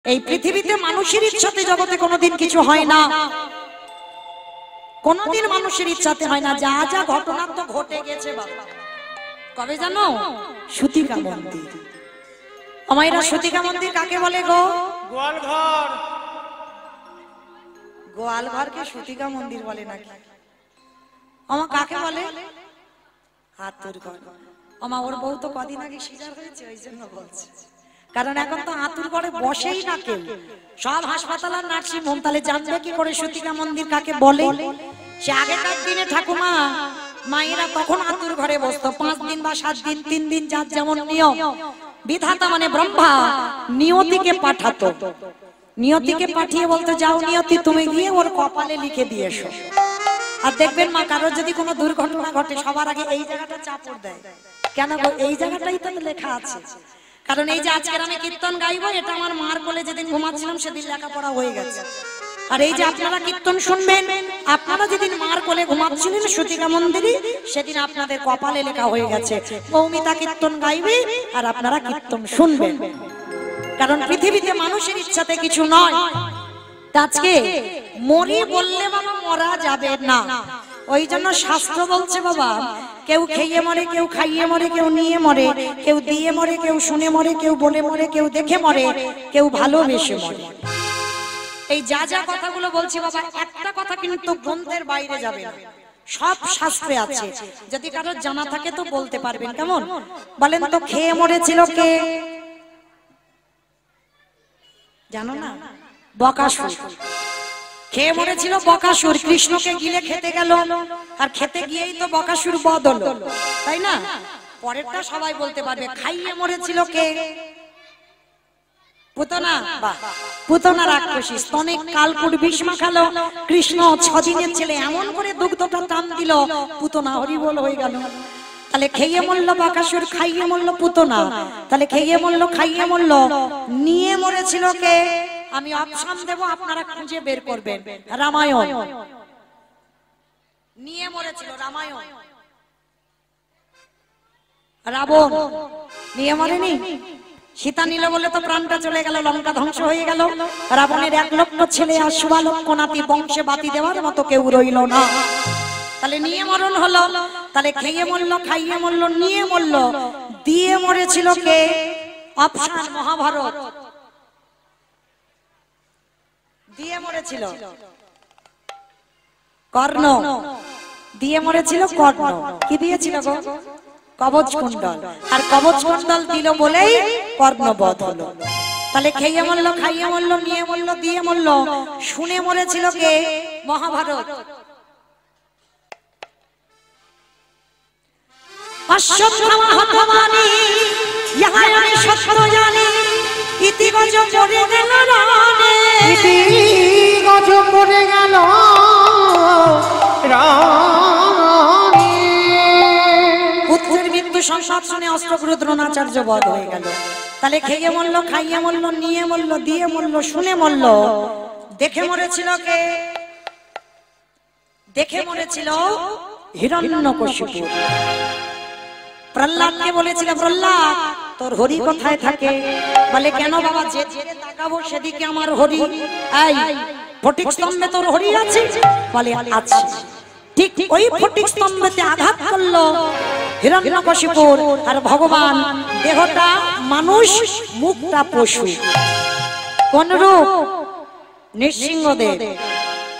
এই পৃথিবীতে মানুষের ইচ্ছাতে জগতে কোনোদিন কিছু হয় না, কোনোদিন মানুষের ইচ্ছাতে হয় না। যা যা ঘটনা তো ঘটে গেছে বাবা। কবে জানো? সুতিকা মন্দির। আমায়রা সুতিকা মন্দির কাকে বলে গো? গোয়ালঘর। গোয়ালঘরকে সুতিকা মন্দির বলে নাকি? আমা কাকে বলে? হাতুর ঘর। আমা ওর বউ তো কদিন আগে সিজার হয়েছে, ওই জন্য বলছে। কারণ এখন তো হাতুর ঘরে বসেই না কেউ, সব হাসপাতাল আর নার্সিং হোম। তাহলে জানবে কি করে সুতিকা মন্দির কাকে বলে? সে আগেকার দিনে ঠাকুমা মায়েরা তখন হাতুর ঘরে বসতো 5 দিন বা 7 দিন, 3 দিন, যার যেমন নিয়ম। বিধাতা মানে ব্রহ্মা নিয়তিকে পাঠাতো, নিয়তিকে পাঠিয়ে বলতো, যাও নিয়তি তুমি গিয়ে ওর কপালে লিখে দিয়ে এসো। আর দেখবেন মা, কারোর যদি কোনো দুর্ঘটনা ঘটে সবার আগে এই জায়গাটা চাপড় দেয়। কেন গো? এই জায়গাটাই তো লেখা আছে। কারণ এই যে আজকের আমি কীর্তন গাইবো, এটা আমার মার কোলে যেদিন ঘুমাচ্ছিলাম সেদিন লেখাপড়া হয়ে গেছে। আর এই যে আপনারা কীর্তন শুনবেন, আপনারা যেদিন মার কোলে ঘুমাচ্ছিলেন সুতিকা মন্দিরে, সেদিন আপনাদের কপালে লেখা হয়ে গেছে মৌমিতা কীর্তন গাইবে আর আপনারা কীর্তন শুনবেন। কারণ পৃথিবীতে মানুষের ইচ্ছাতে কিছু নয়। আজকে মরি বললে বাবা মরা যাবে না, ওই জন্য শাস্ত্র বলছে বাবা, কেউ খেয়ে মরে, কেউ খাইয়ে মরে, কেউ নিয়ে মরে, কেউ দিয়ে মরে, কেউ শুনে মরে, কেউ বলে মরে, কেউ দেখে মরে, কেউ ভালোবেসে মরে। এই যা যা কথাগুলো বলছি বাবা, একটা কথা কিন্তু গ্রন্থের বাইরে যাবে না, সব শাস্ত্রে আছে। যদি কারোর জানা থাকে তো বলতে পারবেন। কেমন বলেন তো? খেয়ে মরেছিল কে জানো না? বকাসুর। খেয়ে মরেছিল বকাসুর। কৃষ্ণকে গিলে খেতে গেল, আর খেতে গিয়েই তো বকাসুর বধ হলো, তাই না? পরেরটা সবাই বলতে পারবে। খাইয়ে মরেছিল কে? পুতনা। পুতনা রাক্ষসী। স্তনে কালকুট বিষ মাখালো। কৃষ্ণ 6 দিনের ছেলে এমন করে দুগ্ধটা টান দিল, পুতনা হরিবোল হয়ে গেল। তাহলে খেয়ে মরল বকাসুর, খাইয়ে মরল পুতনা। তাহলে খেয়ে মরল, খাইয়ে মরল, নিয়ে মরেছিল কে? আমি অপশন দেব, আপনারা খুঁজে বের করবেন। রামায়ণ। নিয়ে মরেছিল রামায়ণ। রাবণ নিয়ে মরেনি? সীতা নিল বলে তো প্রাণটা চলে গেল, লঙ্কা ধ্বংস হয়ে গেল। রাবণের 1 লক্ষ ছেলে আর 16 লক্ষ নাতি, বংশে বাতি দেওয়ার মতো কেউ রইল না। তাহলে নিয়ে মরণ হলো। তাহলে খেয়ে মরল, খাইয়ে মরল, নিয়ে মরল, দিয়ে মরেছিল কে? অপশন মহাভারত। দিয়ে মরেছিল কর্ণ। দিয়ে মরেছিল কর্ণ। কি দিয়েছিল গো? কবচ কুণ্ডল। আর কবচ কুণ্ডল দিল বলেই কর্ণবধ হলো। তাহলে খেয়ে মরল, খাইয়ে মরল, নিয়ে মরল, দিয়ে মরল, শুনে মরেছিল কে? মহাভারত। অশ্বত্থামা হতমানি, ইহা আমি সত্য জানি, ইতি গজ পড়ে গেল রানে, ইতি গজ পড়ে গেল রানে। পুত্রের মৃত্যু সংবাদ শুনে অষ্টগুরু দ্রোণাচার্য বধ হয়ে গেল। তাহলে খেয়ে মরল, খাইয়ে মরল, নিয়ে মরল, দিয়ে মরল, শুনে মরল, দেখে মরেছিল কে? দেখে মরেছিল হিরণ্যকশিপু। প্রহ্লাদকে বলেছিল, প্রহ্লাদ তোর হরি কোথায় থাকে? বলে কেন বাবা? যে যেদিকে তাকাবো সেদিকে আমার হরি। এই ফটিক স্তম্ভে তোর হরি আছে? বলে আছে। ঠিক ওই ফটিক স্তম্ভেতে আঘাত করলো হিরণ্যকশিপুর। আর ভগবান দেহটা মানুষ, মুখটা পশু। কোন রূপ? নৃসিংহদেব।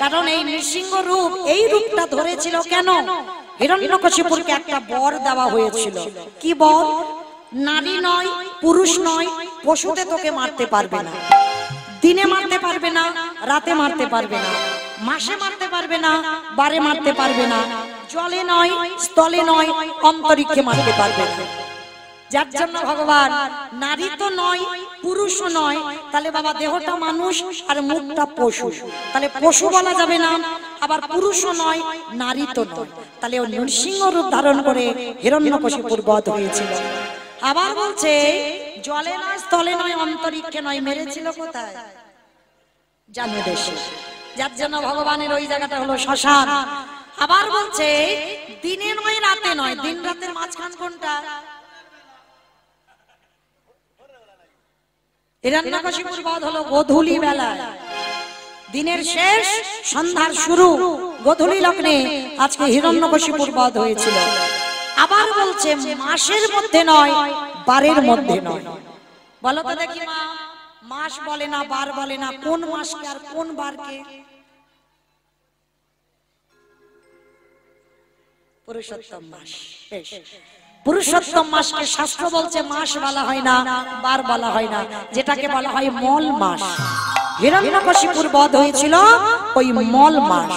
কারণ এই নৃসিংহ রূপ, এই রূপটা ধরেছিল কেন? হিরণ্যকশিপুরকে একটা বর দেওয়া হয়েছিল। কি বর? নারী নয়, পুরুষ নয়, পশুতে তোকে মারতে পারবে না। দিনে মারতে পারবে না, রাতে মারতে পারবে না, মাসে মারতে পারবে না, বারে মারতে পারবে না, জলে নয়, স্থলে নয়, অন্তরিক্ষে মারতে পারবে না। যার জন্য ভগবান নারী তো নয়, পুরুষও নয়, তাহলে বাবা দেহটা মানুষ আর মুখটা পশু। তাহলে পশু বলা যাবে না, আবার পুরুষও নয়, নারী তো নয়। তাহলে ও নৃসিংহ রূপ ধারণ করে হিরণ্যকশিপুর বধ হয়েছিল। আবার বলছে জলে নয়, স্থলে নয়, অন্তরিক্ষে নয়, মেরেছিল কোথায়? জানে দেশে। যার জন্য ভগবানের ওই জায়গাটা হলো শ্মশান। আবার বলছে দিনে নয়, রাতে নয়, দিন রাতের মাঝখান কোনটা? হিরণ্যকশিপুর বধ হলো গোধূলি বেলায়, দিনের শেষ সন্ধ্যার শুরু, গোধূলি লগ্নে আজকে হিরণ্যকশিপুর বধ হয়েছিল। আবার বলছে মাসের মধ্যে নয়, বারের মধ্যে নয়। বলো তো দেখি মা, মাস বলে না, বার বলে না, কোন মাসকে আর কোন বারকে? পুরুষোত্তম মাস। পুরুষোত্তম মাসকে শাস্ত্র বলছে মাস বলা হয় না, বার বলা হয় না, যেটাকে বলা হয় মল মাস। হিরণ্যকশিপুর বধ হয়েছিল ওই মল মাস।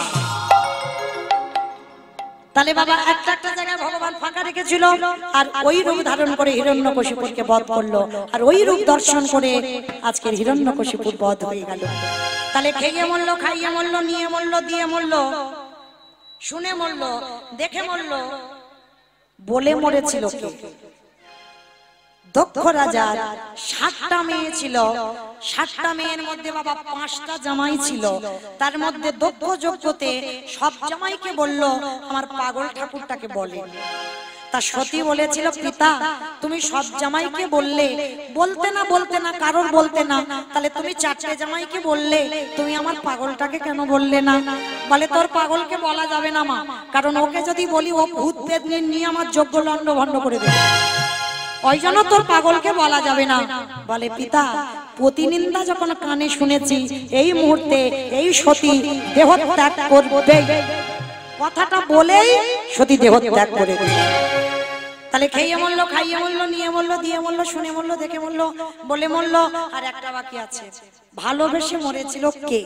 তাহলে বাবা একটা একটা জায়গায় ভগবান ফাঁকা রেখেছিল, আর ওই রূপ ধারণ করে হিরণ্যকশিপুরকে বধ করলো, আর ওই রূপ দর্শন করে আজকের হিরণ্যকশিপুর বধ হয়ে গেল। তাহলে খেয়ে মরলো, খাইয়ে মরলো, নিয়ে মরলো, দিয়ে মরলো, শুনে মরলো, দেখে মরলো, বলে মরেছিল কে? দক্ষ রাজার 7টা মেয়ে ছিল। 7টা মেয়ের মধ্যে বাবা 5টা জামাই ছিল। তার মধ্যে দক্ষ যোগ্যতে সব জামাইকে বলল আমার পাগল ঠাকুরটাকে বলে। তা সতী বলেছিল পিতা তুমি সব জামাইকে বললে, বলতে না কারোর বলতে না, তাহলে তুমি 4টে জামাইকে বললে, তুমি আমার পাগলটাকে কেন বললে না? বলে তোর পাগলকে বলা যাবে না মা, কারণ ওকে যদি বলি ও ভূত পেট নিয়ে আমার যজ্ঞ লন্ড ভন্ড করে দেবে, ওই জন্য তোর পাগলকে বলা যাবে না। বলে পিতা প্রতিনিন্দা যখন কানে শুনেছি, এই মুহূর্তে এই সতী দেহত্যাগ করবে, কথাটা বলেই সতী দেহত্যাগ করে দিল। তাহলে খেয়ে মরলো, খাইয়ে মরলো, নিয়ে মরলো, দিয়ে মরলো, শুনে মরলো, দেখে মরলো, বলে মরলো। আর একটা বাকি আছে, ভালোবেসে মরেছিল কে?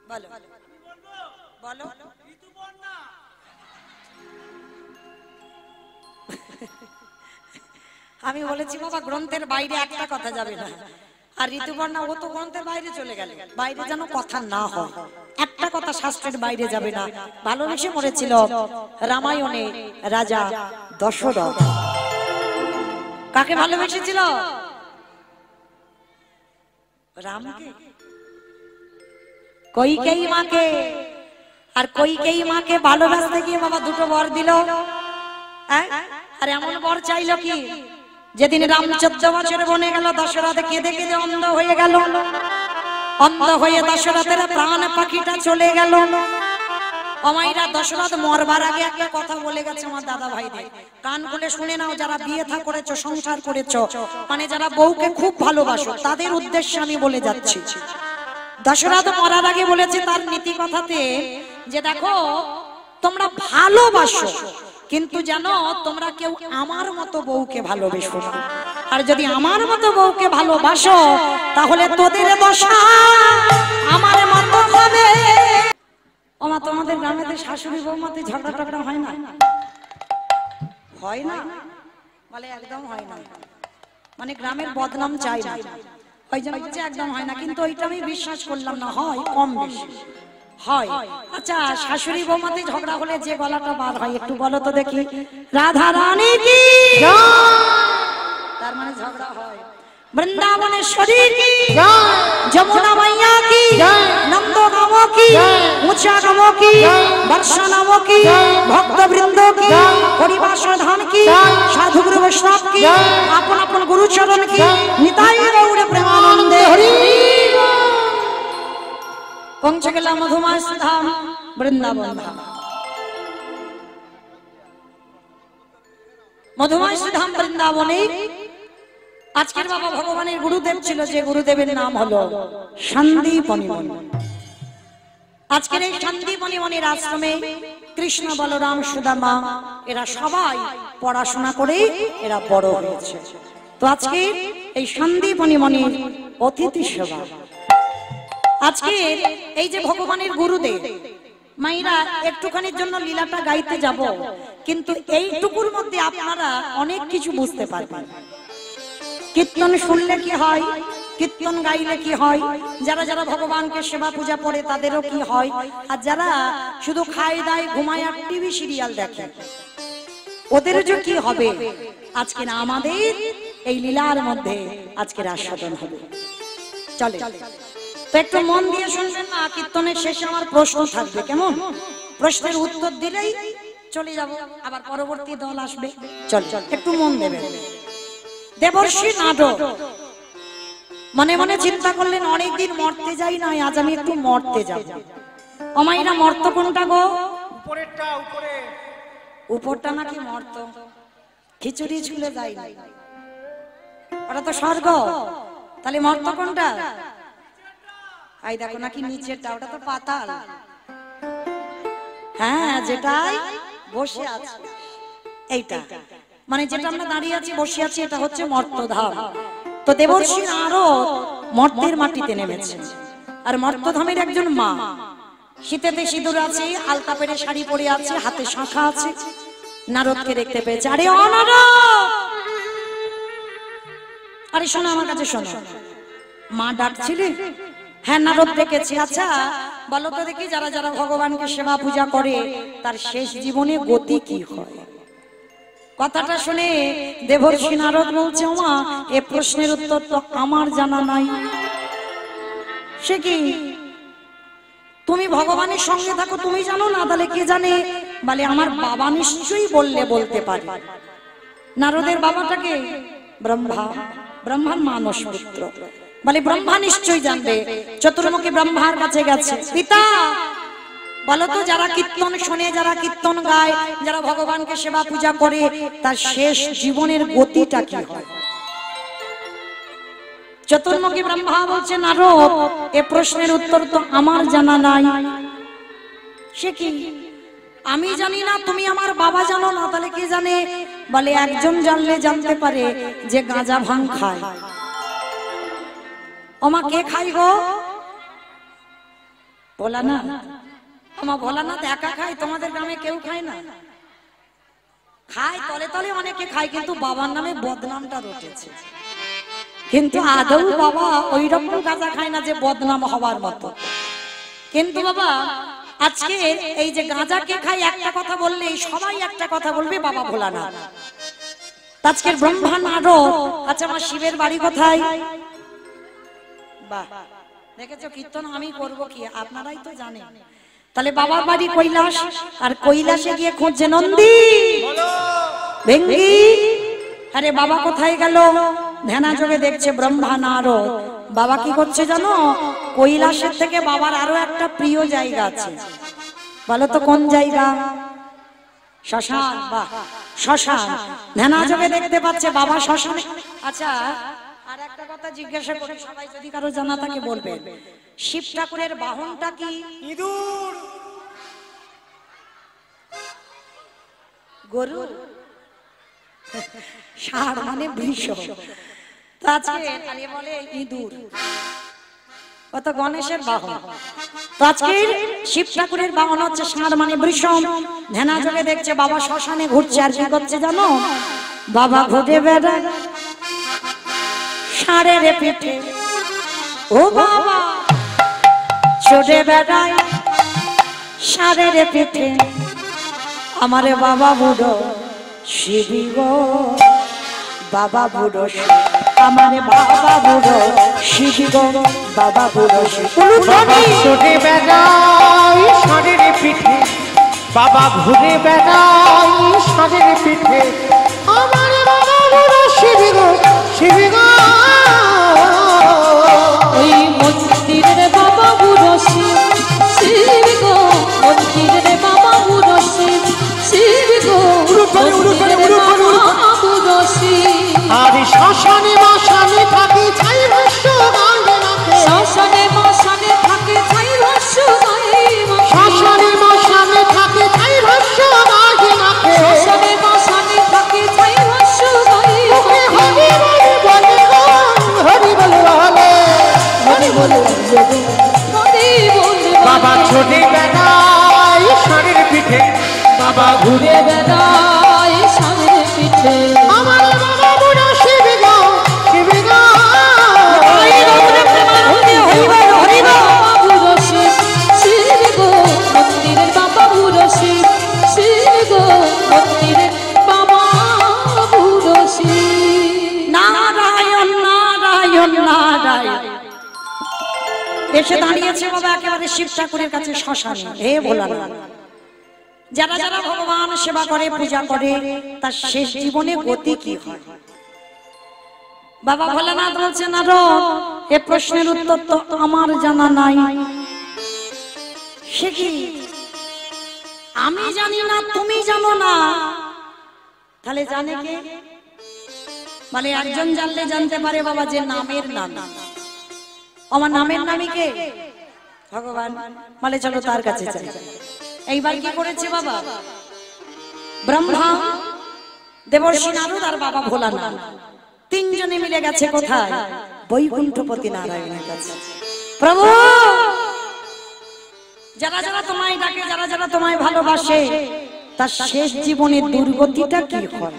বলো বলো। আমি বলেছি বাবা গ্রন্থের বাইরে একটা কথা যাবে না। আর ঋতুপর্ণা ও তো গ্রন্থের বাইরে চলে গেল, বাইরে যেন কথা না হয়, একটা কথা শাস্ত্রের বাইরে যাবে না। ভালোবেসে মরেছিল রামায়ণে রাজা দশরথ। কাকে ভালোবেসেছিল? রামকে, কইকেয়ী মাকে। আর কইকেয়ী মাকে ভালোবাসতে গিয়ে বাবা 2টো বর দিল। আর এমন বর চাইলো কি, যেদিন রাম 14 বছরে বনে গেল, দশরথ কেঁদে কেঁদে অন্ধ হয়ে গেল। অন্ধ হয়ে দশরথের প্রাণ পাখিটা চলে গেল। অমাইরা দশরথ মরবার আগে একটা কথা বলে গেছে আমার দাদা ভাইদের, কান খুলে শুনে নাও। যারা বিয়ে থা করেছো, সংসার করেছো, মানে যারা বউকে খুব ভালোবাসো, তাদের উদ্দেশ্যে আমি বলে যাচ্ছি। দশরথ মরার আগে বলেছে তার নীতি কথাতে যে দেখো তোমরা ভালোবাসো, কিন্তু জানো তোমরা কেউ আমার মতো বউকে ভালোবেসো না। আর যদি আমার মতো বউকে ভালোবাসো, তাহলে তোদের দশা আমার মতো হবে। ওমা তোমাদের গ্রামেতে শাশুড়ি বৌমাতে ঝগড়া টগড়া হয় না? হয় না? বলে একদম হয় না, মানে গ্রামের বদনাম চাই না, ওই জন্য বলছে একদম হয় না। কিন্তু ওইটা আমি বিশ্বাস করলাম না, হয় কম বেশি হয়। আচ্ছা শাশুড়ি বৌমাতে ঝগড়া হলে যে গলাটা বার হয় একটু বলো তো দেখি। রাধা রানী কি, তার মানে ঝগড়া হয়। বৃন্দাবনেশ্বরী কি, যমুনা মাইয়া কি, নন্দ নম কি, উঁচা নম কি, বর্ষা নম কি, ভক্তবৃন্দ কি, পরিবাস ধান কি, সাধু গুরু বৈষ্ণব কি, আপন আপন গুরুচরণ কি, নিতাই গৌর প্রেমানন্দে হরি। পৌঁছে গেলাম মধুময় ধাম বৃন্দাবন ধাম। মধুময় ধাম বৃন্দাবনে আজকের বাবা ভগবানের গুরুদেব ছিল, যে গুরুদেবের নাম হলো সন্দীপনী মুনি। আজকের এই সন্দীপনী মুনির আশ্রমে কৃষ্ণ, বলরাম, সুদামা এরা সবাই পড়াশোনা করে এরা বড় হয়েছে। তো আজকে এই সন্দীপনী মুনির অতিথি সেবা, আজকে এই যে ভগবানের গুরুদেব মাইরা একটুখানির জন্য লীলাটা গাইতে যাব, কিন্তু এইটুকুর মধ্যে আপনারা অনেক কিছু বুঝতে পারবেন। কীর্তন শুনলে কি হয়, কীর্তন গাইলে কি হয়, যারা যারা ভগবানকে সেবা পূজা করে তাদেরও কি হয়, আর যারা শুধু খায় দায় ঘুমায় আর টিভি সিরিয়াল দেখে ওদেরও যে কি হবে, আজকে না আমাদের এই লীলার মধ্যে আজকের আস্বাদন হবে। চলে তো একটু মন দিয়ে শুনবেন না, কীর্তনের শেষে আমার প্রশ্ন থাকবে, কেমন? প্রশ্নের উত্তর দিলেই চলে যাব, আবার পরবর্তী দল আসবে। চল চল একটু মন দেবেন। দেবর্ষি নারদ মনে মনে চিন্তা করলেন অনেকদিন মরতে যাই না, আজ আমি একটু মরতে যাব। অমাইরা মর্ত কোনটা গো? উপরেরটা, উপরে। উপরটা নাকি মর্ত? খিচুড়ি ঝুলে যায় না, ওটা তো স্বর্গ। তাহলে মর্ত কোনটা? আই দেখো নাকি নিচেরটা, ওটা তো পাতাল। হ্যাঁ, যেটাই বসে আছে এইটা, মানে যেটা আমরা দাঁড়িয়ে আছি বসে আছি, এটা হচ্ছে মর্তধাম। তো দেবর্ষি নারদ মর্তের মাটিতে নেমেছে। আর মর্তধামের একজন মা, শীতেতে সিঁদুর আছে, আলতা পেরে শাড়ি পরে আছে, হাতে শাঁখা আছে, নারদকে দেখতে পেয়েছে। আরে ও নারদ, আরে শোনো আমার কাছে শোনো। মা ডাকছিলে? হ্যাঁ নারদ ডেকেছি। আচ্ছা বলো তো দেখি, যারা যারা ভগবানকে সেবা পূজা করে তার শেষ জীবনে গতি কি হয়? কথাটা শুনে দেবর্ষি নারদ বলছে, ওমা এ প্রশ্নের উত্তর তো আমার জানা নাই। সে কি, তুমি ভগবানের সঙ্গে থাকো, তুমি জানো না? তাহলে কে জানে? বলে আমার বাবা নিশ্চয়ই বললে বলতে পারে। নারদের বাবাটাকে ব্রহ্মা, ব্রহ্মার মানস পুত্র। বলে ব্রহ্মা নিশ্চয়ই জানবে। চতুর্মুখী ব্রহ্মার কাছে গেছে, পিতা বলো তো যারা কীর্তন শোনে, যারা কীর্তন গায়, যারা ভগবানকে সেবা পূজা করে তার শেষ জীবনের গতিটা কি হয়? চতুর্মুখী ব্রহ্মা বলছে, নারদ এ প্রশ্নের উত্তর তো আমার জানা নাই। সে কি, আমি জানি না, তুমি আমার বাবা জানো না, তাহলে কে জানে? বলে একজন জানলে জানতে পারে যে গাঁজা ভাং খায়। ওমা কে খাই গো? বলা না, ওমা ভোলানাথ একা খায়, তোমাদের গ্রামে কেউ খায় না? খায় তলে তলে অনেকে খায়, কিন্তু বাবার নামে বদনামটা রটেছে। কিন্তু আদৌ বাবা ওই রকম গাঁজা খায় না যে বদনাম হওয়ার মতো। কিন্তু বাবা আজকে এই যে গাঁজা কে খায় একটা কথা বললে সবাই একটা কথা বলবে, বাবা ভোলানাথ। আজকের ব্রহ্মা নারদ। আচ্ছা আমার শিবের বাড়ি কোথায়? বাহ, দেখেছো কীর্তন আমি করব কি, আপনারাই তো জানেন। তাহলে বাবার বাড়ি কৈলাস, আর কৈলাসে গিয়ে খুঁজছে নন্দী ভেঙ্গি। আরে বাবা কোথায় গেল? ধ্যানা যোগে দেখছে ব্রহ্মা নারদ। বাবা কি করছে জানো? কৈলাসের থেকে বাবার আরো একটা প্রিয় জায়গা আছে। বলো তো কোন জায়গা? শ্মশান। বাহ, শ্মশান। ধ্যানা যোগে দেখতে পাচ্ছে বাবা শ্মশানে। আচ্ছা আর একটা কথা জিজ্ঞাসা করি, সবাই যদি কারো জানা থাকে বলবেন, শিব ঠাকুরের বাহনটা কি? ইঁদুর। গরু। ষাঁড় মানে বৃষ। তো আজকে আরে বলে ইঁদুর। কত গণেশের বাহন। তো আজকে শিব ঠাকুরের বাহন হচ্ছে ষাঁড় মানে বৃষম। ধ্যানা যোগে দেখছে বাবা শ্মশানে ঘুরছে। আর কি করছে জানো? বাবা ঘুরে বেড়ায় ষাঁড়ের পিঠে। ও বাবা চড়ে বেড়ায় ষাঁড়ের পিঠে। আমারে বাবা বুড়ো শিবি গো, বাবা বুড়ো আমারে বাবা বুড়ো শিবি গো, বাবা বুড়ো চড়ে বেড়াই ষাঁড়ের পিঠে, বাবা ঘুরে বেড়াই ষাঁড়ের পিঠে। আমার বাবা বড় শিবি গো, শিবি গো। ওই মন্দিরের বাবা বুড়ো শিব, শিব গো মন্দিরের বাবা বুড়ো শিব, শিব গো মন্দিরের বাবা বুড়ো শিব। আর শ্মশানে মশানে থাকি ছাই ভস্য গাঙ্গে নাকে, শ্মশানে মশানে থাকে ছাই ভস্য গায়ে মাখে, শ্মশানে মশানে থাকি ছাই ভস্য গাঙ্গে নাকে। শ্মশানে মশানে থাকে ছাই ভস্য গায়ে ওকে মাখে। হরি বলে বলে হরি বলে বলে হরি বলে বাবা ছোটে বেড়াই ষাঁড়ের পিঠে, বাবা ঘুরে বেড়ায় সামনে পিঠে। আমার বাবা বুড়ো শিবি গো, শিবি গো। বাবা বুড়ো শিব, শিব গো মন্দিরের বাবা বুড়ো শিব, শিব গো মন্দিরের বাবা বুড়ো শিব। নারায়ণ নারায়ণ নারায়ণ। এসে দাঁড়িয়েছে বাবা একেবারে শিব ঠাকুরের কাছে শ্মশানে। হে ভোলানাথ, যারা যারা ভগবান সেবা করে পূজা করে তার শেষ জীবনে গতি কি হয়? বাবা ভোলানাথ বলছে না এ প্রশ্নের উত্তর তো আমার জানা নাই। সে কি আমি জানি না তুমি জানো না, তাহলে জানে কে? মানে একজন জানলে জানতে পারে বাবা যে নামের নাম, আমার নামের নামই কে? ভগবান। মানে চলো তার কাছে যাই। এইবার কি করেছে বাবা? ব্রহ্মা, দেবর্ষি নারদ আর বাবা ভোলানাথ তিনজনে মিলে গেছে কোথায়? বৈকুণ্ঠপতি নারায়ণের কাছে। প্রভু, যারা যারা তোমায় ডাকে, যারা যারা তোমায় ভালোবাসে, তার শেষ জীবনের দুর্গতিটা কি হয়?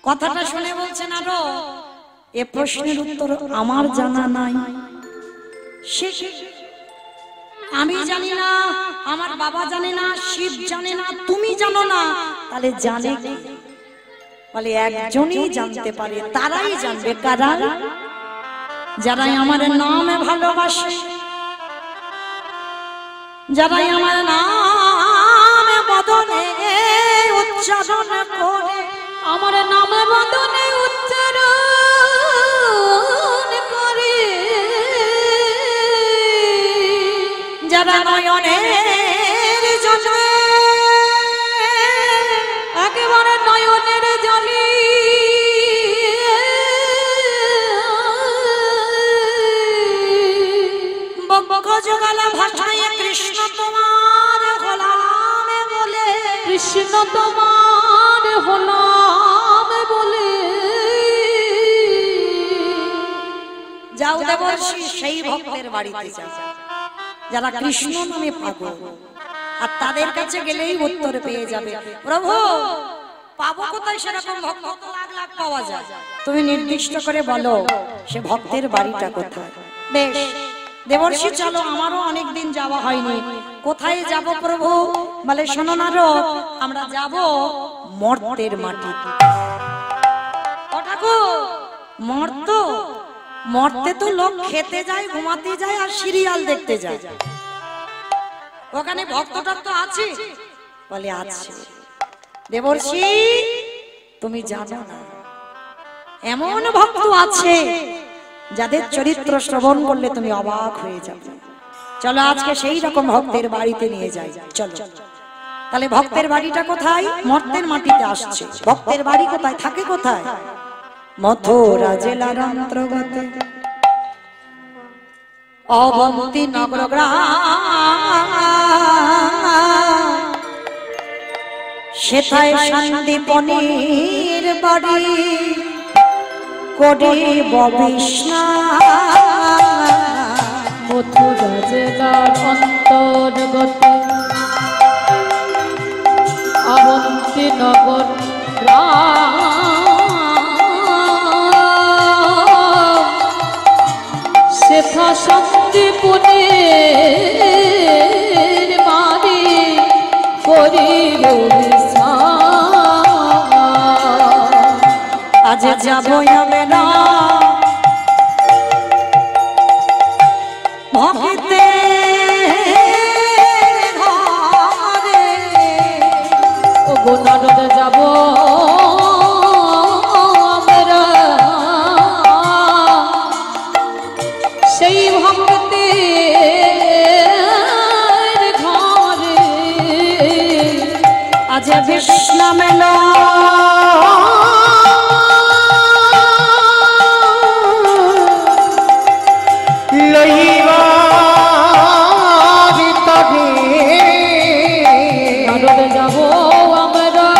কথাটা শুনে বলছে না এ প্রশ্নের উত্তর আমার জানা নাই। আমি জানি না, আমার বাবা জানে না, শিব জানে না, তুমি জানো না, তাহলে জানে কি? বলে একজনই জানতে পারে, তারাই জানবে। কারা? যারাই আমার নামে ভালোবাসে, যারাই আমার নামে বদনে উচ্চারণ করে, আমার নামে বদনে উচ্চারণ করে, যারা নয়নের জলে একেবারে নয়নের জলে বজ্রগালা ভাষায় কৃষ্ণ তোমার হলামে বলে, কৃষ্ণ তোমার হলাম বলে, যাও দেবর্ষি সেই ভক্তের বাড়িতে যাও যারা কৃষ্ণ নামে পাগল, আর তাদের কাছে গেলেই উত্তর পেয়ে যাবে। প্রভু, পাবো কোথায় সেরকম ভক্ত? তো লাখ লাখ পাওয়া যায়, তুমি নির্দিষ্ট করে বলো সে ভক্তের বাড়িটা কোথায়। বেশ দেবর্ষি, চলো, আমারও অনেকদিন যাওয়া হয়নি। কোথায় যাব প্রভু? বলে শোনো না আমরা যাব মর্তের মাটি। ও ঠাকুর, মর্ত? মর্তে তো লোক খেতে যায়, ঘুমাতে যায় আর সিরিয়াল দেখতে যায়, ওখানে ভক্তটা তো আছে? বলে আছে। দেবর্ষি, তুমি জানো না, এমন ভক্ত আছে যাদের চরিত্র শ্রবণ করলে তুমি অবাক হয়ে যাবে। চলো আজকে সেই রকম ভক্তের বাড়িতে নিয়ে যাই। চলো। তাহলে ভক্তের বাড়িটা কোথায়? মর্তের মাটিতে আসছে। ভক্তের বাড়ি কোথায়, থাকে কোথায়? মথুরা জেলার অন্তর্গত অবন্তী নগর গ্রাম, সেথায় সন্দীপনির বাড়ি করিব বিস্নান। মথুরা জেলার অন্তর্গত অবন্তী নগর সেথা সন্দীপনের বাড়ি করিব বিস্নান। আজ যাব আমি না ভক্তে ঘরে, ও গোনারদ যাব আমরা সেই ভক্তের ঘরে। আজ বিশ্রাম এলো লইবা ভিতরে নারদ যাব আমরা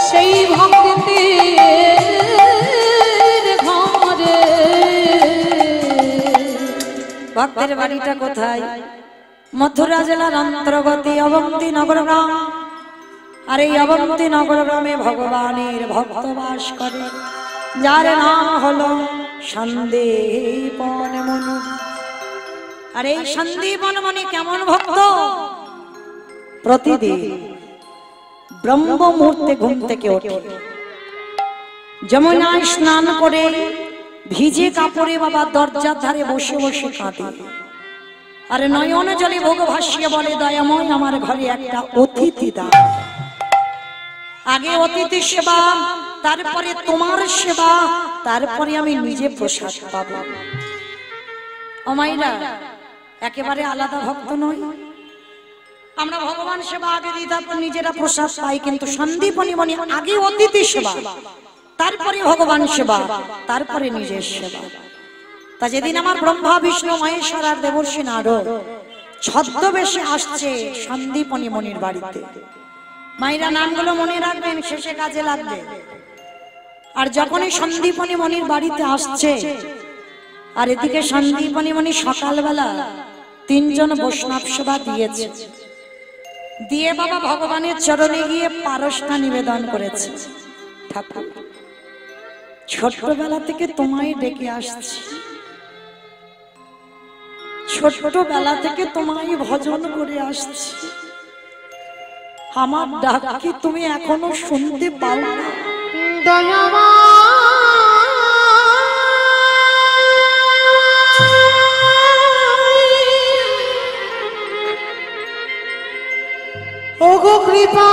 সেই ভক্তের ঘরে। ভক্তের বাড়িটা কোথায়? মথুরা জেলার অন্তর্গত অবন্তী নগর গ্রাম। আর এই অবন্তী নগর গ্রামে ভগবানের ভক্ত বাস করে, যার নাম হলো সন্দীপন মুনি। আর এই সন্দীপন মুনি কেমন ভক্ত? প্রতিদিন ব্রহ্ম মুহূর্তে ঘুম থেকে ওঠে, যমুনায় স্নান করে ভিজে কাপড়ে বাবা দরজার ধারে বসে বসে কাঁদে, আর নয়ন জলে ভোগ ভাসিয়ে বলে, দয়াময় আমার ঘরে একটা অতিথি দাও। আগে অতিথি সেবা, তারপরে তোমার সেবা, তারপরে আমি নিজে প্রসাদ পাবো। ও মাইরা, একেবারে আলাদা ভক্ত নই আমরা। ভগবান সেবা আগে দিই, তারপর নিজেরা প্রসাদ পাই। কিন্তু সন্দীপনী মনি আগে অতিথি সেবা, তারপরে ভগবান সেবা, তারপরে নিজের সেবা। তা যেদিন আমার ব্রহ্মা বিষ্ণু মহেশ্বর আর দেবর্ষী নারদ ছদ্মবেশে আসছে সন্দীপনী মনির বাড়িতে, মায়েরা নামগুলো মনে রাখবেন, শেষে কাজে লাগবে। আর যখনই সন্দীপনী মনির বাড়িতে আসছে, আর এদিকে সন্দীপনী মনি সকালবেলা 3 জন বৈষ্ণব সেবা দিয়েছে, দিয়ে বাবা ভগবানের চরণে গিয়ে পারসটা নিবেদন করেছে। ঠাকুর, ছোট্টবেলা থেকে তোমায় ডেকে আসছি, ছোট্টবেলা থেকে তোমায় ভজন করে আসছি, আমার ডাক কি তুমি এখনো শুনতে পাও না? দয়ামা ওগো কৃপা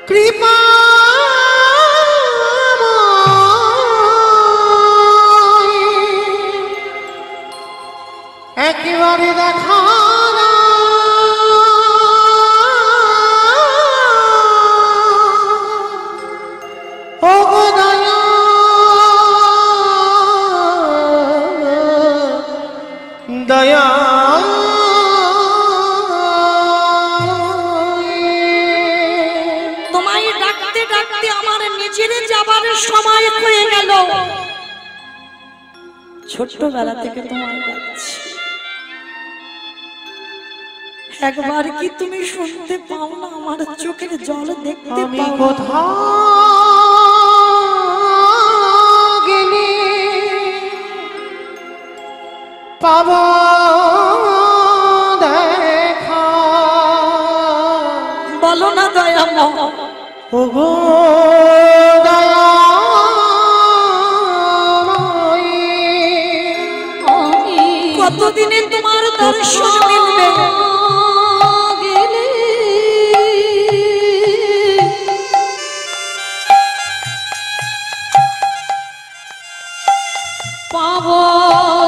কৃপা একেবারে দেখা না ওগো দয়া দয়া তোমায় ডাকতে ডাকতে আমার নিজের যাবার সময় হয়ে গেল। ছোট্টবেলা থেকে তোমায় ডাকছি, একবার কি তুমি শুনতে পাও না? আমার চোখের জল দেখতে আমি পাও না? কোথাও গেলে পাব দেখা বলো না দয়াময়, ওগো কতদিনে তোমার দর্শন মিলবে? পাবো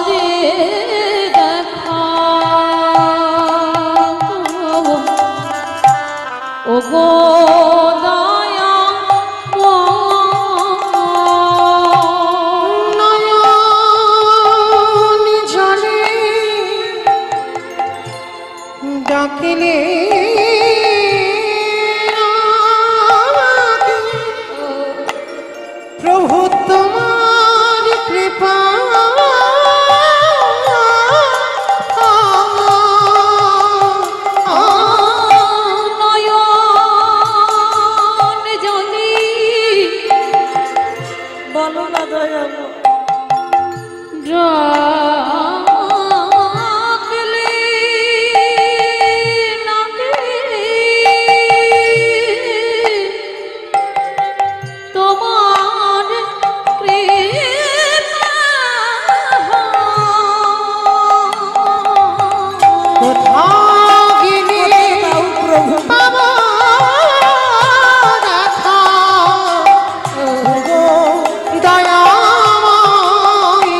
রে দেখা ওগো দয়া নয়ন জলে ডাকিলে প্রভু তোমার কৃপা নয়ন জলি বলো না দয়াময়, ডাকলে নাকে তোমার কৃপা কোথাও গেলে দাও প্রভু, পাব দেখা ওগো দয়াময়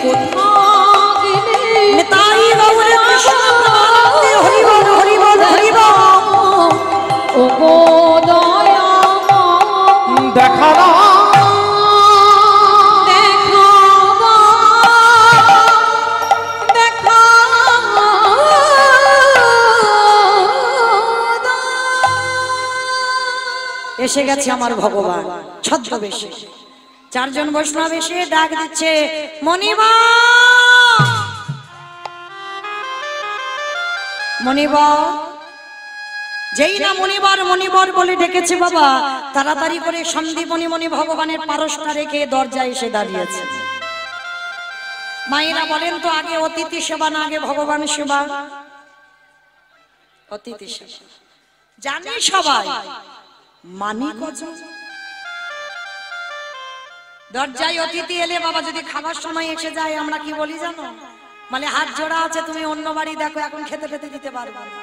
কোথাও গেলে নিতাই গৌর কৃষ্ণ প্রেমানন্দে হরি বল হরি বল হরি বল। ওগো দয়াময় দেখা না দেখাবা দেখা এসে গেছে আমার ভগবান ছদ্মবেশে। 4 জন বৈষ্ণব এসে ডাক দিচ্ছে, মনিবর মনিবর। যেই না মনিবর মনিবর বলে ডেকেছে বাবা, তাড়াতাড়ি করে সন্দীপনী মনি ভগবানের পারসটা রেখে দরজায় এসে দাঁড়িয়েছে। মায়েরা বলেন তো, আগে অতিথি সেবা না আগে ভগবান সেবা? অতিথি সেবা জানি সবাই, মানি কজন? দরজায় অতিথি এলে বাবা যদি খাবার সময় এসে যায় আমরা কি বলি জানো? মানে হাত জোড়া আছে, তুমি অন্য বাড়ি দেখো, এখন খেতে খেতে দিতে পারবে না।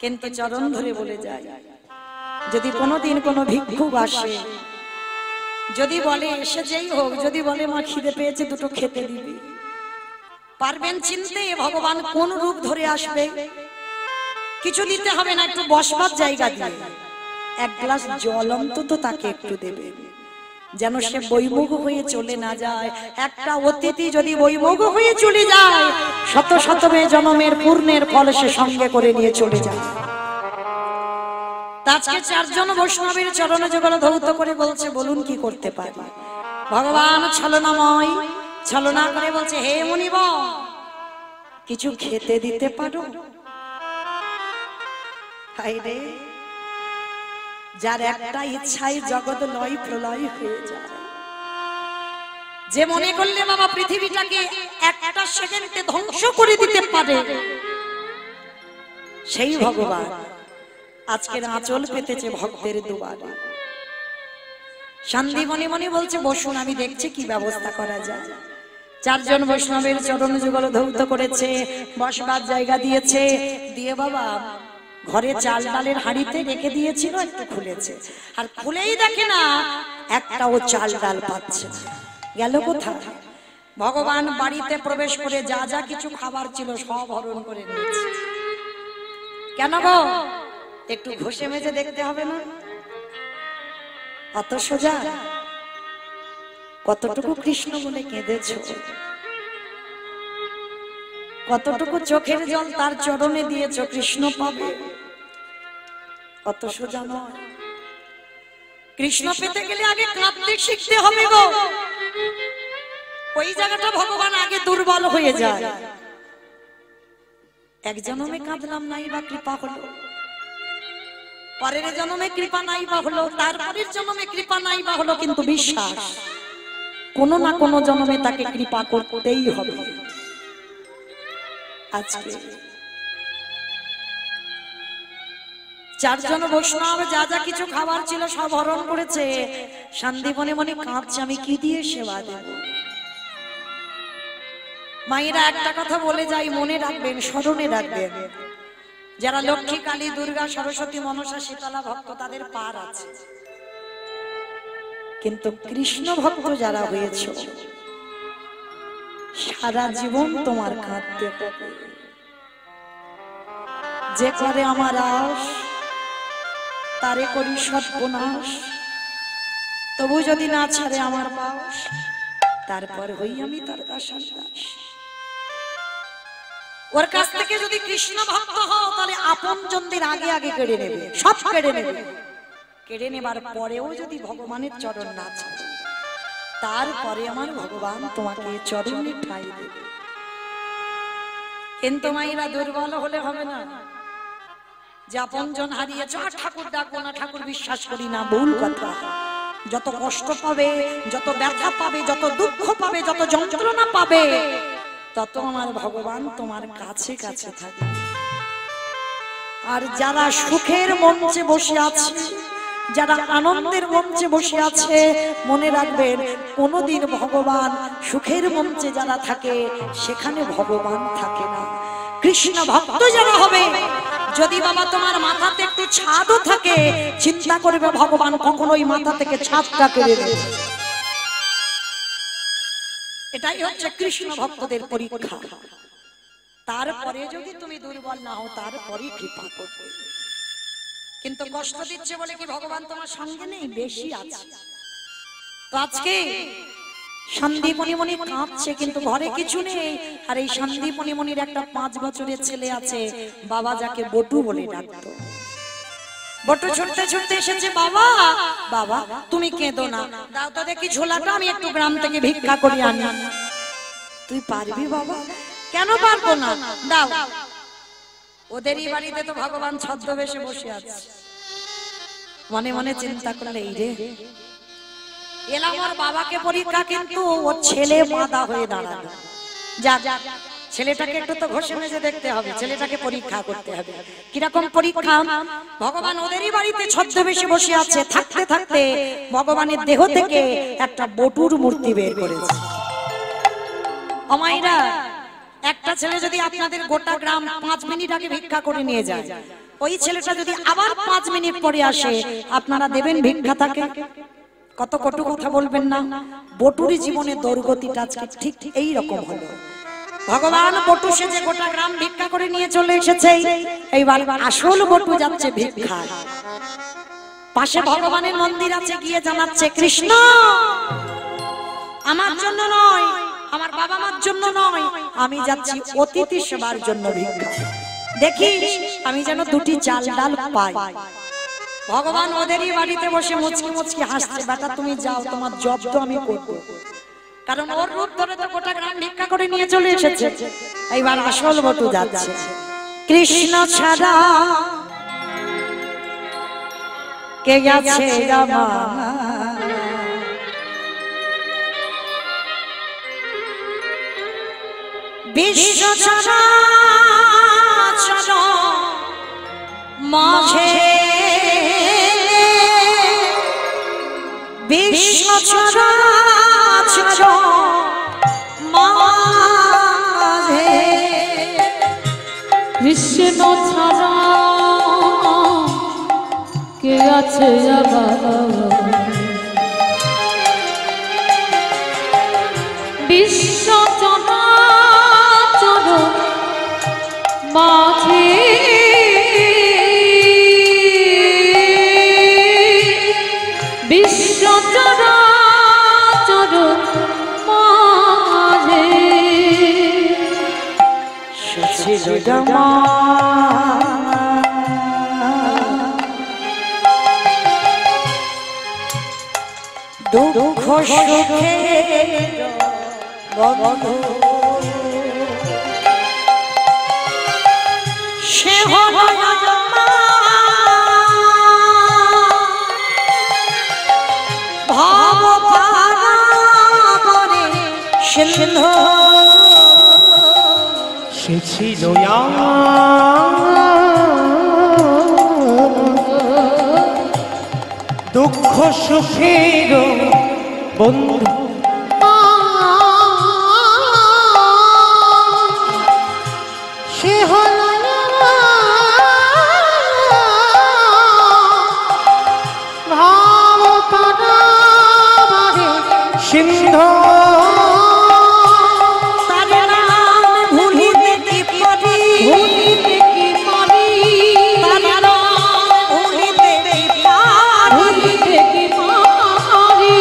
কিন্তু চরণ ধরে বলে যায়, যদি কোনোদিন কোনো ভিক্ষুক আসে, যদি বলে এসে যেই হোক, যদি বলে মা খিদে পেয়েছে দুটো খেতে দিবি, পারবেন চিনতে ভগবান কোন রূপ ধরে আসবে? কিছু দিতে হবে না, একটু বসবার জায়গা দিয়ে এক গ্লাস জল অন্তত তাকে একটু দেবে, যেন সে বৈমুখ হয়ে চলে না যায়। একটা অতিথি যদি বৈমুখ হয়ে চলে যায়, শত শত জন্মের পূর্ণের ফল সে সঙ্গে করে নিয়ে চলে যায়। আজকে চারজন বৈষ্ণবের চরণে যুগল ধৌত করে বলছে, বলুন কি করতে পারি? ভগবান ছলনাময়, ছলনা করে বলছে, হে মুনিব, কিছু খেতে দিতে পারো? হায়রে, যার একটা ইচ্ছায় জগৎ লয় প্রলয় হয়ে যায়, যে মনে করলে বাবা পৃথিবীটাকে একটা সেকেন্ডে ধ্বংস করে দিতে পারে, সেই ভগবান আজকের আঁচল পেতেছে ভক্তের দুয়ারে। শান্তি মনে মনে বলছে, বসুন, আমি দেখছি কি ব্যবস্থা করা যায়। চারজন বৈষ্ণবের চরণ যুগল ধৌত করেছে, বসবার জায়গা দিয়েছে, দিয়ে বাবা ঘরে চাল ডালের হাঁড়িতে রেখে দিয়েছিল, একটু খুলেছে, আর খুলেই দেখে না একটাও চাল ডাল পাচ্ছে না। গেল কোথায়? ভগবান বাড়িতে প্রবেশ করে যা যা কিছু খাবার ছিল সব হরণ করে নিয়েছে। কেন গো? একটু ঘষে মেজে দেখতে হবে না? অত সোজা? কতটুকু কৃষ্ণ বলে কেঁদেছ, কতটুকু চোখের জল তার চরণে দিয়েছ, কৃষ্ণ পাবে? অত সোজা নয়। কৃষ্ণ পেতে গেলে আগে কাঁদতে শিখতে হবে গো। ওই জায়গাটা ভগবান আগে দুর্বল হয়ে যায়। এক জন্মে কাঁদলাম, নাই বা কৃপা হলো, পরের জন্মে কৃপা নাই বা হলো, তারপরের জন্মে কৃপা নাই বা হলো, কিন্তু বিশ্বাস কোন না কোন জন্মে তাকে কৃপা করতেই হবে। আজকে চারজন বৈষ্ণব যা যা কিছু খাবার ছিল সব হরণ করেছে। শান্তি মনে মনে কাঁদছে, আমি কি দিয়ে সেবা দেব? মায়েরা একটা কথা বলে যাই, মনে রাখবেন, স্মরণে রাখবেন, যারা লক্ষ্মী, কালী, দুর্গা, সরস্বতী, মনসা, শীতলা ভক্ত, তাদের পার আছে, কিন্তু কৃষ্ণ ভক্ত যারা হয়েছ, সারা জীবন তোমার কাঁদতে হবে। যে করে আমার আশ, তারে করি সর্বনাশ, তবু যদি না ছাড়ে আমার পাশ, তারপর হই আমি তার দাসার দাস। ওর কাছ থেকে যদি কৃষ্ণ ভক্ত হও, তাহলে আপন জনদের আগে আগে কেড়ে নেবে, সব কেড়ে নেবে। কেড়ে নেবার পরেও যদি ভগবানের চরণ না ছাড়ে, তারপরে আমার ভগবান তোমাকে চরণে ঠাঁই দেবে। কিন্তু মায়েরা দুর্বল হলে হবে না, যে আপন জন হারিয়েছ, ঠাকুর ডাকবো না, ঠাকুর বিশ্বাস করি না, ভুল কথা। যত কষ্ট পাবে, যত ব্যথা পাবে, যত দুঃখ পাবে, যত যন্ত্রণা পাবে, তত আমার ভগবান তোমার কাছে কাছে থাকে। আর যারা সুখের মঞ্চে বসে আছে, যারা আনন্দের মঞ্চে বসে আছে, মনে রাখবেন, কোনোদিন ভগবান সুখের মঞ্চে যারা থাকে সেখানে ভগবান থাকে না। কৃষ্ণ ভক্ত যারা হবে, যদি বাবা তোমার মাথাতে একটু ছাদও থাকে, চিন্তা করবে ভগবান কখনোই মাথা থেকে ছাদটা কেড়ে দেবে। এটাই হচ্ছে কৃষ্ণ ভক্তদের পরীক্ষা। তারপরে যদি তুমি দুর্বল না হও, তারপরে কৃপা করবে। কিন্তু কষ্ট দিচ্ছে বলে কি ভগবান তোমার সঙ্গে নেই? বেশি আছে। তো আজকে সন্দীপ মণি কাঁদছে, কিন্তু ঘরে কিছু নেই। আর এই সন্দীপ মণির একটা 5 বছরের ছেলে আছে, বাবা যাকে বটু বলে ডাকতো। বটু ছুটতে ছুটতে এসেছে, বাবা বাবা তুমি কেঁদো না, দাও তো দেখি ঝোলাটা, আমি একটু গ্রাম থেকে ভিক্ষা করে আনি। তুই পারবি বাবা? কেন পারবো না, দাও। ওদেরই বাড়িতে তো ভগবান ছদ্মবেশে বসে আছে। মনে মনে চিন্তা করলে, এই রে, এলাম ওর বাবাকে পরীক্ষা, কিন্তু ওর ছেলে বাধা হয়ে দাঁড়ালো। যাক, ছেলেটাকে একটু তো ঘষে মেজে দেখতে হবে, ছেলেটাকে পরীক্ষা করতে হবে। কিরকম পরীক্ষা? ভগবান ওদেরই বাড়িতে ছদ্মবেশে বসে আছে, থাকতে থাকতে ভগবানের দেহ থেকে একটা বটুর মূর্তি বের করেছে। অমাইরা একটা ছেলে যদি আপনাদের গোটা গ্রাম 5 মিনিট আগে ভিক্ষা করে নিয়ে যায়, ওই ছেলেটা যদি আবার 5 মিনিট পরে আসে, আপনারা দেবেন ভিক্ষা তাকে? কত কটু কথা বলবেন না? বটুরি জীবনে দৌর্গতিটা আজকে ঠিক এই রকম হলো। ভগবান বটু সেজে গোটা গ্রাম ভিক্ষা করে নিয়ে চলে এসেছে, এইবার আসল বটু যাচ্ছে ভিক্ষায়। পাশে ভগবানের মন্দির আছে, গিয়ে জানাচ্ছে কৃষ্ণ আমার জন্য নয়, আমার বাবা মার জন্য নয়, আমি যাচ্ছি অতিথি সেবার জন্য ভিক্ষা, দেখি আমি যেন 2টি চাল ডাল পাই। ভগবান ওদেরই বাড়িতে বসে মুচকি মুচকি হাসছে, বেটা তুমি যাও, তোমার জব তো আমি করব। কারণ ওর রূপ ধরে তো গোটা গ্রাম ভিক্ষা করে নিয়ে চলে এসেছে। এইবার আসল বটু যাচ্ছে। কৃষ্ণ ছাড়া কে গেছে রামা, বিশ্ব চরাচর মাঝে, বিশ্ব চরাচর মাঝে কৃষ্ণ ছাড়া কে আছে বিশ্ব চরাচর মাঝে, বিশ্ব চরাচর মাঝে দুঃখ সুখে বন্ধু সে হলো ভাব পারে সিন্ধু, সে ছিল দুঃখ সুখের বন্ধু, সে হল ভাব পারে সিন্ধু, তার নাম ভুলিতে কি পারি, ভুলিতে কি পারি, তার নাম ভুলিতে কি পারি, ভুলিতে কি পারি,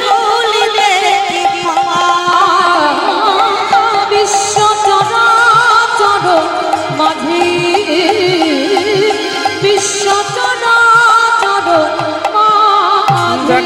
ভুলিতে কি পারি। বিশ্ব চরাচর মাঝে, বিশ্ব চরাচর মাঝে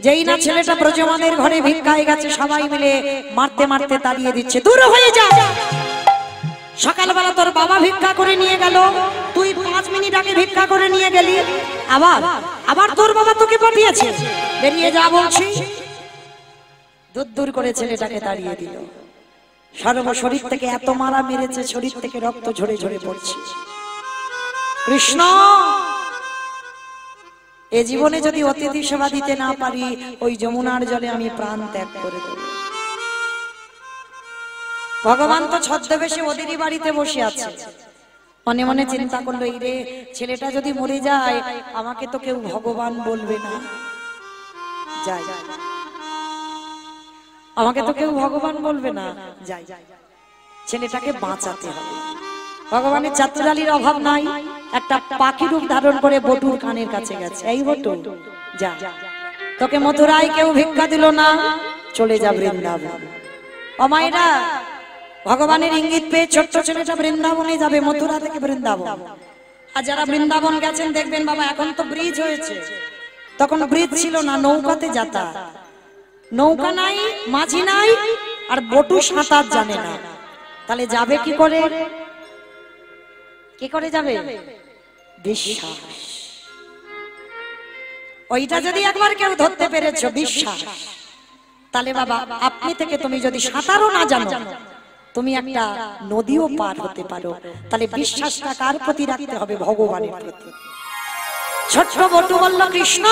যেই না ছেলেটা ব্রজমানের ঘরে ভিক্ষায় গেছে, সবাই মিলে মারতে মারতে তাড়িয়ে দিচ্ছে, দূর হয়ে যা। সকালবেলা তোর বাবা ভিক্ষা করে নিয়ে গেল, তুই 5 মিনিট আগে ভিক্ষা করে নিয়ে গেলি, আবার আবার তোর বাবা তোকে পাঠিয়েছে, বেরিয়ে যা বলছি। দূর দূর করে ছেলেটাকে তাড়িয়ে দিল। সর্বশরীর থেকে এত মারা মেরেছে, শরীর থেকে রক্ত ঝরে ঝরে পড়ছে। কৃষ্ণ এ জীবনে যদি অতিথি সেবা দিতে না পারি, ওই যমুনার জলে আমি প্রাণ ত্যাগ করে দেব। ভগবান তো ছদ্মবেশে ওদেরই বাড়িতে বসে আছে, মনে মনে চিন্তা করলো, এই রে ছেলেটা যদি মরে যায়, আমাকে তো কেউ ভগবান বলবে না, যাই আমাকে তো কেউ ভগবান বলবে না, যাই ছেলেটাকে বাঁচাতে হবে। ভগবানের চাতুরালির অভাব নাই, একটা পাখি রূপ ধারণ করে বটুর কানের কাছে গেছে, এই বটু যা, তোকে মথুরায় কেউ ভিক্ষা দিল না, চলে যা বৃন্দাবন। অমায়েরা ভগবানের ইঙ্গিত পেয়ে ছোট্ট ছেলেটা বৃন্দাবনে যাবে, মথুরা থেকে বৃন্দাবন। আর যারা বৃন্দাবন গেছেন দেখবেন বাবা, এখন তো ব্রিজ হয়েছে, তখন ব্রিজ ছিল না, নৌকাতে যাতায়াত। নৌকা নাই, মাঝি নাই, আর বটু সাঁতার জানে না, তাহলে যাবে কি করে? কি করে যাবে? বিশ্বাস। ওইটা যদি একবার কেউ ধরতে পেরেছো বিশ্বাস, তাহলে বাবা আপনি থেকে তুমি যদি সাঁতারও না জানো, তুমি একটা নদীও পার হতে পারো। তাহলে বিশ্বাসটা কার প্রতি রাখতে হবে? ভগবানের প্রতি। ছোট্ট বটু বলল, কৃষ্ণ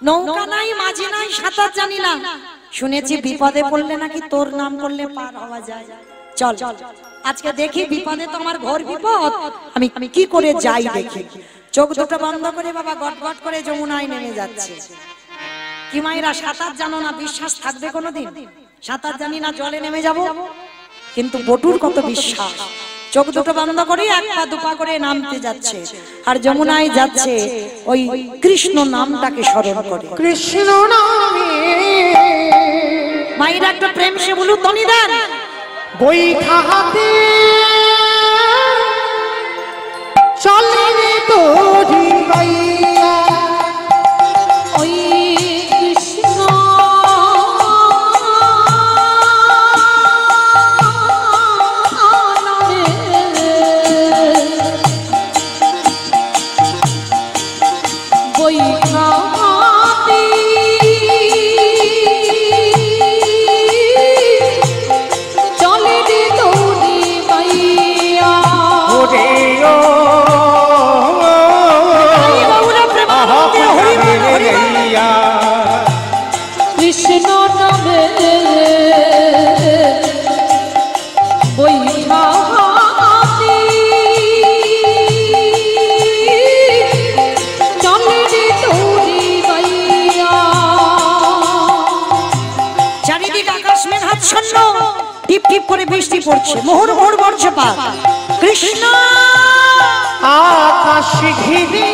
নৌকা নাই, মাঝি নাই, সাঁতার জানি না, শুনেছি বিপদে পড়লে নাকি তোর নাম করলে পার হওয়া যায়। চল আজকে দেখি, বিপদে তো আমার ঘোর বিপদ, আমি কি করে যাই দেখি। চোখ দুটো বন্ধ করে বাবা গট গট করে যমুনায় নেমে যাচ্ছে। কি মায়েরা সাঁতার জানো না, বিশ্বাস থাকবে কোনোদিন? সাঁতার জানি না, জলে নেমে যাব। কিন্তু বটুর কত বিশ্বাস, চোখ দুটো বন্ধ করে এক পা দুপা করে নামতে যাচ্ছে, আর যমুনায় যাচ্ছে ওই কৃষ্ণ নামটাকে স্মরণ করে। কৃষ্ণ নামে মায়েরা একটা প্রেম সে বলু তনি দেন। বৈঠা হাতে চলে রে তোরি মাইয়া, ওই কৃষ্ণ বৈঠাতে চলে রে তোরি মাইয়া। ওরে ও কৃষ্ণ নামে বৈঠাতে চলে রে তোরি মাইয়া। চারিদিক আকাশ মেঘাচ্ছন্ন, টিপ টিপ করে বৃষ্টি পড়ছে, মোহর মোহর বর্ষে পা। কৃষ্ণ আকাশ ঘিরে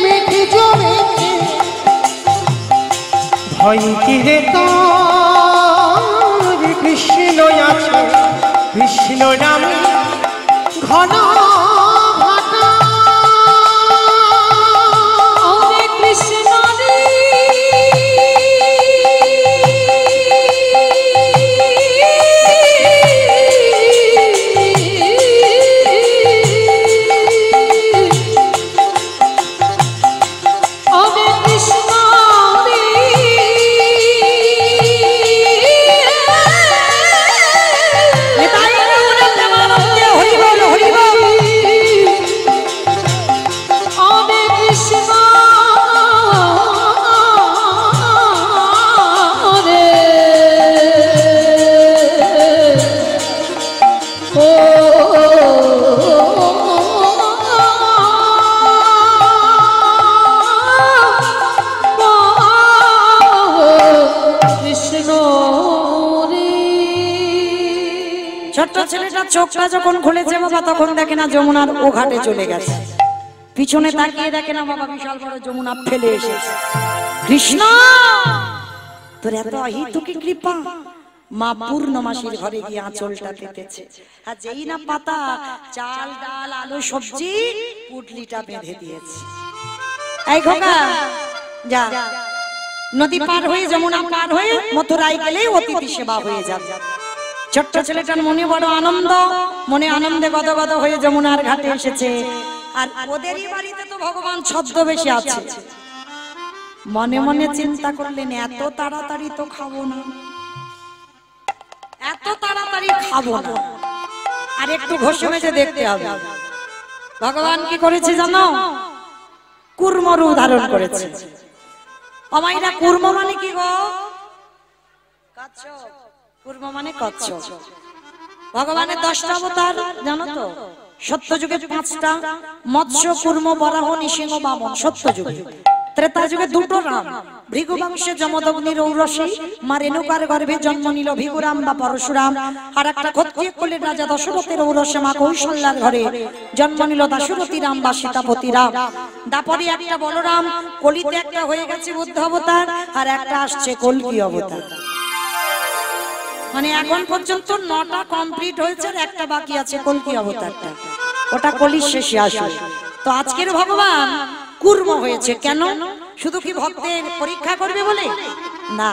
মেঘ জমেছে, ভয় কিরে তোর কৃষ্ণ আছে, কৃষ্ণ নামে ঘন ভাটা। ওরে কৃষ্ণ রে ওরে কৃষ্ণ রে নেতাই গৌর প্রেমানন্দে হরি বল হরি বল। ওরে কৃষ্ণ রে ও কৃষ্ণ রে। ছোট্ট ছেলেটা চোখটা যখন খুলেছে বাবা, তখন দেখে না যমুনার ও ঘাটে চলে গেছে। পিছনে তাকিয়ে দেখে না বাবা, বিশাল বড় যমুনা ফেলে এসেছে। কৃষ্ণ তোর এত অহিতুকি কৃপা। মা পূর্ণমাসীর ঘরে গিয়ে আঁচলটা পেতেছে, আর যেই না পাতা চাল ডাল আলু সবজি পুটলিটা বেঁধে দিয়েছে। এই খোকা যা, নদী পার হয়ে যমুনা পার হয়ে মথুরায় গেলেই অতিথি সেবা হয়ে যাবে। ছোট্ট ছেলেটার মনে বড় আনন্দ, মনে আনন্দে গদগদ হয়ে যমুনার ঘাটে এসেছে। আর ওদেরই বাড়িতে তো ভগবান ছদ্মবেশে আছে। মনে মনে চিন্তা করলেন, এত তাড়াতাড়ি তো খাবো না, এত তাড়াতাড়ি খাবো না, আর একটু ঘষে মেজে দেখতে হবে। ভগবান কি করেছে জানো? কুর্ম রূপ ধারণ করেছে। অমাইরা কুর্ম মানে কি গো? কচ্ছপ। কুর্ম মানে কচ্ছপ। ভগবানের 10টা অবতার জানো তো? সত্যযুগে 5টা, মৎস্য কুর্ম বরাহ নৃসিংহ বামন সত্যযুগে। ত্রেতা যুগে 2টো রাম, ভৃগু বংশে যমদগ্নির ঔরসী মা রেণুকার গর্ভে জন্ম নিল ভিগুরাম বা পরশুরাম। আর একটা ক্ষত্রিয় কুলের রাজা দশরথের ঔরসে মা কৌশল্যার ঘরে জন্ম নিল দাশরথী রাম বা সীতাপতি রাম। দাপরে একটা বলরাম, কলিতে একটা হয়ে গেছে বুদ্ধ অবতার, আর একটা আসছে কল্কি অবতার। মানে এখন পর্যন্ত 9টা কমপ্লিট হয়েছে, আর একটা বাকি আছে কল্কি অবতারটা, ওটা কলির শেষে আসবে। তো আজকের ভগবান কুর্ম হয়েছে কেন? শুধু কি ভক্তের পরীক্ষা করবে বলে না,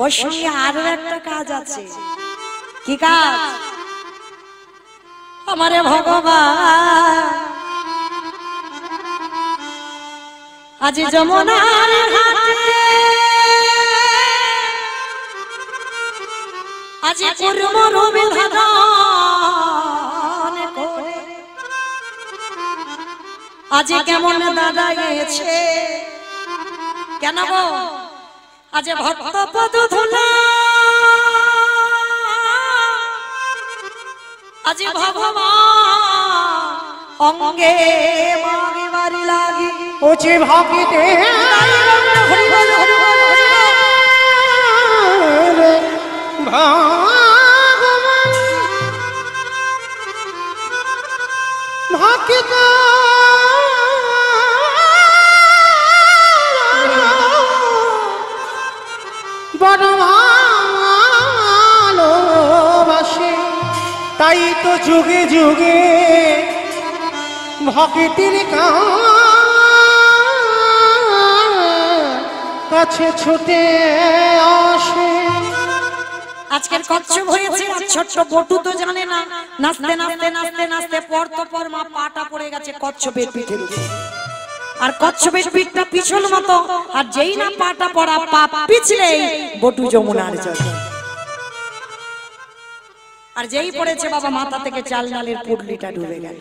ওর সঙ্গে আরো একটা কাজ আছে। কি কাজ? আমারে ভগবান আজ যমুনার ঘাটে আজ কর্ম রূপে ধারণ করে আজ কেমন দাঁড়াইছে কেন গো আজ ভক্ত পদ ধুলা আজ ভগবান অঙ্গে মারি বাড়ি লাগি ও যে ভাগিতে ভগবান ভাগিত বড় ভালোবাসে তাই তো যুগে যুগে ভক্তির কাছে ছুটে আসে আজকের কচ্ছপ হয়েছে ছোট্ট বটু তো জানে না নাচতে নাচতে নাচতে নাচতে পর তো পর মা পাটা পড়ে গেছে কচ্ছপের পিঠের উপর আর কচ্ছপের পিঠটা পিছল মতো আর যেই না পাটা পড়া পা পিছলেই বটু যমুনার জল আর যেই পড়েছে বাবা মাথা থেকে চাল ডালের পুটলিটা ডুবে গেল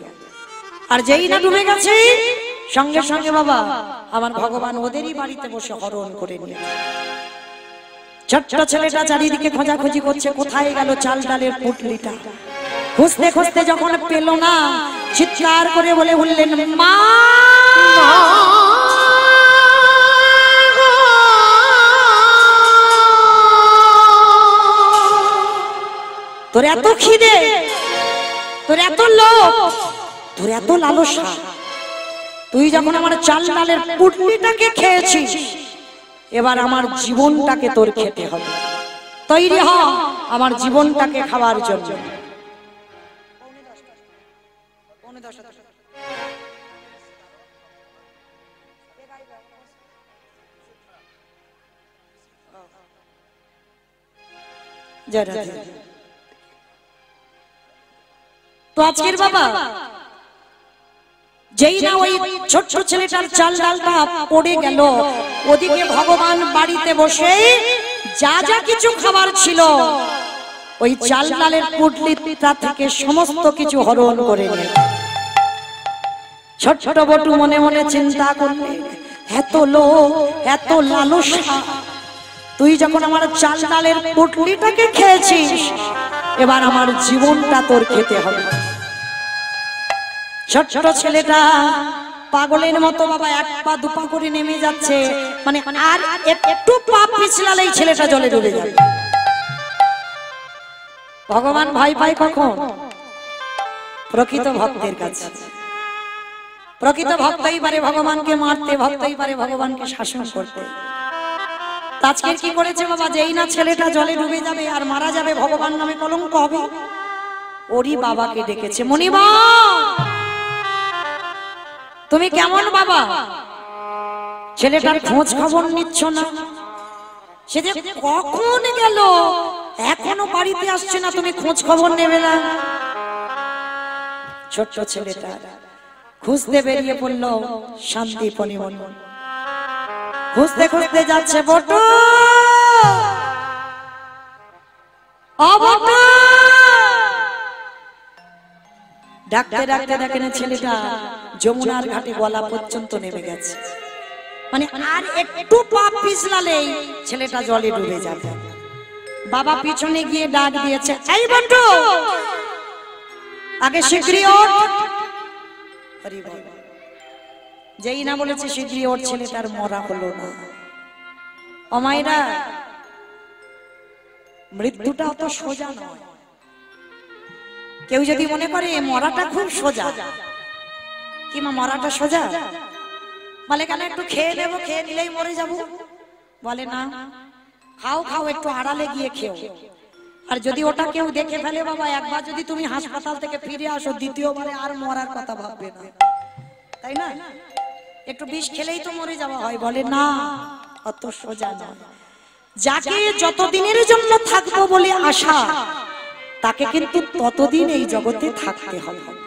আর যেই না ডুবে গেছে সঙ্গে সঙ্গে বাবা আমার ভগবান ওদেরই বাড়িতে বসে হরণ করে নিয়ে ছোট্ট ছেলেটা চারিদিকে খোঁজাখুঁজি করছে কোথায় গেল চাল ডালের পুটলিটা খুঁজতে খুঁজতে যখন পেল না চিৎকার করে বলে বললেন মা তোর এত খিদে তোর এত লোভ তোর এত লালসা তুই যখন আমার চাল ডালের পুটলিটাকে খেয়েছিস এবার আমার জীবনটাকে তোর খেতে হবে তৈরি হ আমার জীবনটাকে খাওয়ার জন্য তো আজকের বাবা যেই না ওই ছোট্ট ছেলেটার চাল ডালটা পড়ে গেল ওদিকে ভগবান বাড়িতে বসে যা যা কিছু খাবার ছিল ওই চাল ডালের পুটলিটা থেকে সমস্ত কিছু হরণ করে নিল ছোট্ট বটু মনে মনে চিন্তা করলে এত লোভ এত লালসা তুই যখন আমার চাল ডালের পুটলিটাকে খেয়েছিস এবার আমার জীবনটা তোর খেতে হবে ছোট ছেলেটা পাগলের মতো বাবা এক পা দুপা করে নেমে যাচ্ছে মানে আর একটু পা পিছলালেই ছেলেটা জলে ডুবে যাবে ভগবান ভয় পায় কখন প্রকৃত ভক্তের কাছে প্রকৃত ভক্তই পারে ভগবানকে মারতে ভক্তই পারে ভগবানকে শাসন করতে আজকে কি করেছে বাবা যেই না ছেলেটা জলে ডুবে যাবে আর মারা যাবে ভগবান নামে কলঙ্ক হবে ওরই বাবাকে ডেকেছে মনিবা তুমি কেমন বাবা ছেলেটার খোঁজ খবর নিচ্ছ না সে যে কখন গেল এখনো বাড়িতে আসছে না তুমি খোঁজ খবর নেবে না ছোট্ট ছেলেটা খুঁজতে বেরিয়ে পড়লো শান্তি পরিমল খুঁজতে খুঁজতে যাচ্ছে বটু ডাকতে ডাকতে দেখেন ছেলেটা যমুনার ঘাটে গলা পর্যন্ত নেমে গেছে মানে আর একটু পা পিছলালেই ছেলেটা জলে ডুবে যাবে বাবা পিছনে গিয়ে ডাক দিয়েছে এই বটু আগে শিগগিরই ওঠ হরি বল যেই না বলেছে শিগগিরই ওর ছেলেটার মরা হলো না অমাইরা মৃত্যুটা অত সোজা নয় কেউ যদি মনে করে মরাটা খুব সোজা কি মা মরাটা সোজা বলে কেন একটু খেয়ে নেবো খেয়ে নিলেই মরে যাব বলে না খাও খাও একটু আড়ালে গিয়ে খেও আর যদি ওটা কেউ দেখে ফেলে বাবা একবার যদি তুমি হাসপাতাল থেকে ফিরে আসো দ্বিতীয়বারে আর মরার কথা ভাববে না তাই না একটু বিষ খেলেই তো মরে যাওয়া হয় বলে না অত সোজা নয় যাকে যতদিনের জন্য থাকবো বলে আশা তাকে কিন্তু ততদিন এই জগতে থাকতে হবে